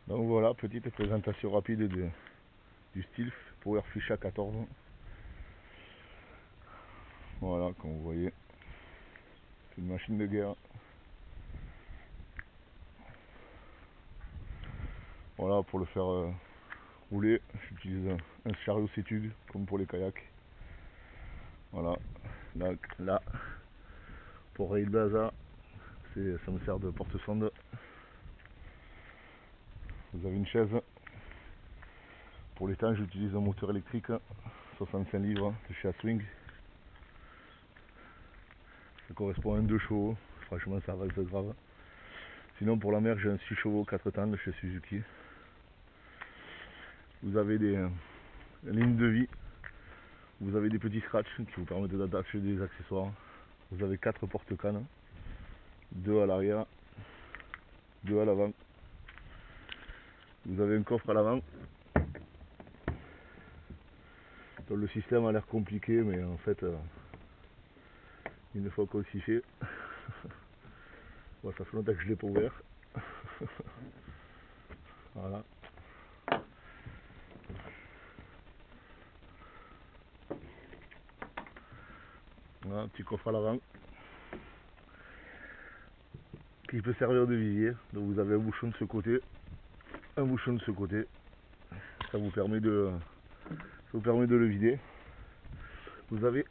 Donc voilà, petite présentation rapide du Stilf Powerfish A14. Voilà, comme vous voyez, c'est une machine de guerre. Voilà, pour le faire rouler, j'utilise un chariot Sétugue, comme pour les kayaks. Voilà, là pour rayer le bazar, ça me sert de porte-sonde. Vous avez une chaise. Pour les temps, j'utilise un moteur électrique 65 livres de chez Swing. Ça correspond à un 2 chevaux. Franchement, ça va être grave. Sinon, pour la mer, j'ai un 6 chevaux 4 temps de chez Suzuki. Vous avez des lignes de vie. Vous avez des petits scratchs qui vous permettent d'attacher des accessoires. Vous avez 4 porte-cannes. 2 à l'arrière, 2 à l'avant. Vous avez un coffre à l'avant. Le système a l'air compliqué, mais en fait, une fois qu'on s'y fait, bon, ça fait longtemps que je l'ai pas ouvert. Voilà. Voilà, un petit coffre à l'avant qui peut servir de visier. Donc vous avez un bouchon de ce côté, un bouchon de ce côté. Ça vous permet de le vider. Vous avez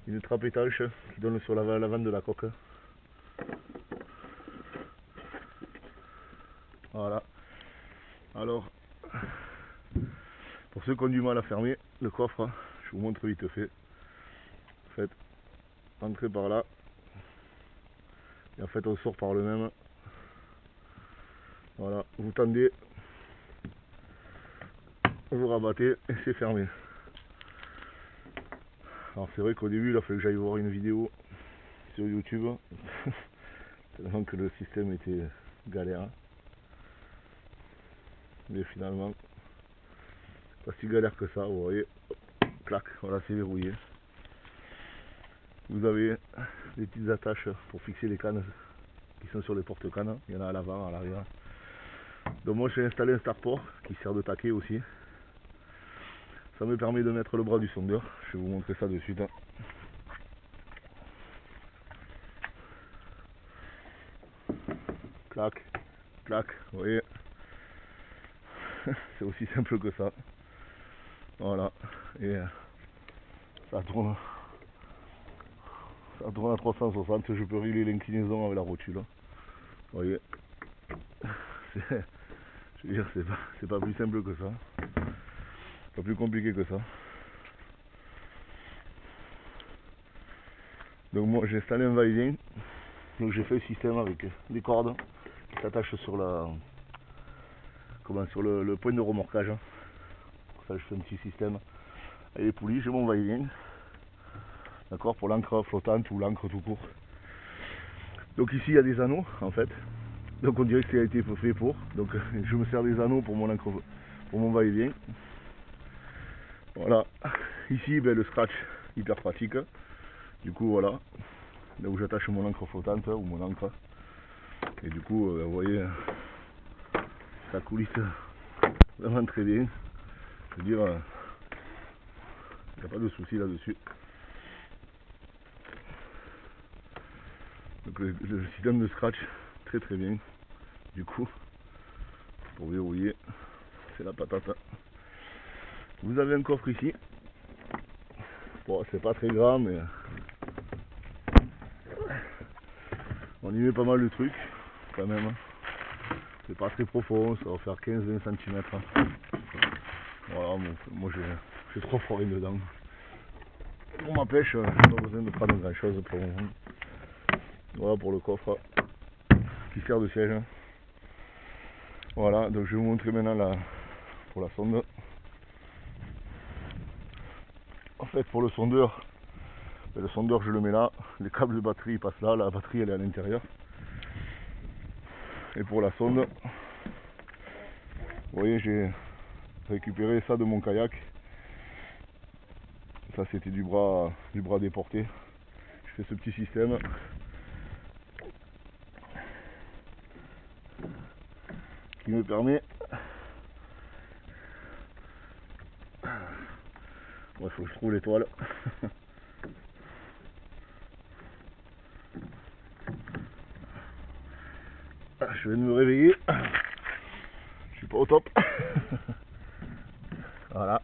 une trappe étanche qui donne sur l'avant de la coque. Voilà. Alors, pour ceux qui ont du mal à fermer le coffre, je vous montre vite fait. Faites entrer par là. Et en fait, on sort par le même. Voilà, vous tendez, vous rabattez et c'est fermé. Alors c'est vrai qu'au début il a fallu que j'aille voir une vidéo sur YouTube tellement que le système était galère, mais finalement pas si galère que ça. Vous voyez, clac, voilà, c'est verrouillé. Vous avez des petites attaches pour fixer les cannes qui sont sur les porte-cannes. Il y en a à l'avant, à l'arrière. Donc moi j'ai installé un starport qui sert de taquet aussi. Ça me permet de mettre le bras du sondeur. Je vais vous montrer ça de suite. Clac, clac, vous voyez. C'est aussi simple que ça. Voilà. Et ça tourne à 360. Je peux régler l'inclinaison avec la rotule. Vous voyez. Je veux dire, c'est pas plus simple que ça. Pas plus compliqué que ça. Donc moi j'ai installé un va-et-vient. Donc j'ai fait le système avec des cordes qui s'attachent sur le point de remorquage. Pour ça je fais un petit système avec les poulies. J'ai mon va-et-vient. D'accord, pour l'encre flottante ou l'encre tout court. Donc ici il y a des anneaux en fait. Donc on dirait que ça a été fait pour. Donc je me sers des anneaux pour mon va-et-vient. Voilà. Ici le scratch hyper pratique. Du coup voilà. Là où j'attache mon encre flottante ou mon encre. Et du coup vous voyez, ça coulisse vraiment très bien. Je veux dire, il n'y a pas de souci là-dessus. Donc le système de scratch très très bien. Du coup, pour verrouiller, c'est la patate. Vous avez un coffre ici. Bon, c'est pas très grand, mais on y met pas mal de trucs quand même. C'est pas très profond, ça va faire 15-20 cm. Voilà, moi j'ai 3 forêts dedans. Pour ma pêche, j'ai pas besoin de prendre grand chose pour le moment. Voilà pour le coffre qui sert de siège. Voilà, donc je vais vous montrer maintenant pour la sonde. En fait, pour le sondeur je le mets là, les câbles de batterie passent là, la batterie elle est à l'intérieur. Et pour la sonde, vous voyez, j'ai récupéré ça de mon kayak. Ça c'était du bras déporté. Je fais ce petit système. qui me permet, il faut que je trouve l'étoile. Je viens de me réveiller, je suis pas au top. Voilà.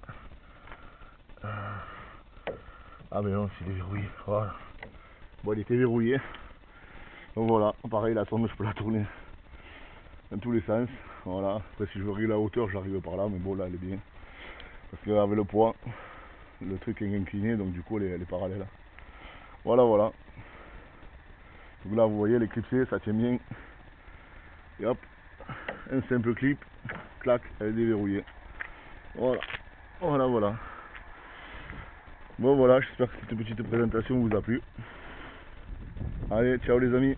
Ah mais non, il est verrouillé, voilà. Bon, il était verrouillé. Donc voilà, pareil, la sonde je peux la tourner dans tous les sens. Voilà, après si je veux régler la hauteur, j'arrive par là, mais bon là elle est bien. Parce qu'avec le poids, le truc est incliné, donc du coup elle est parallèle. Voilà, voilà. Donc là vous voyez l'éclipsée, ça tient bien. Et hop, un simple clip, clac, elle est déverrouillée. Voilà, voilà, voilà. Bon voilà, j'espère que cette petite présentation vous a plu. Allez, ciao les amis.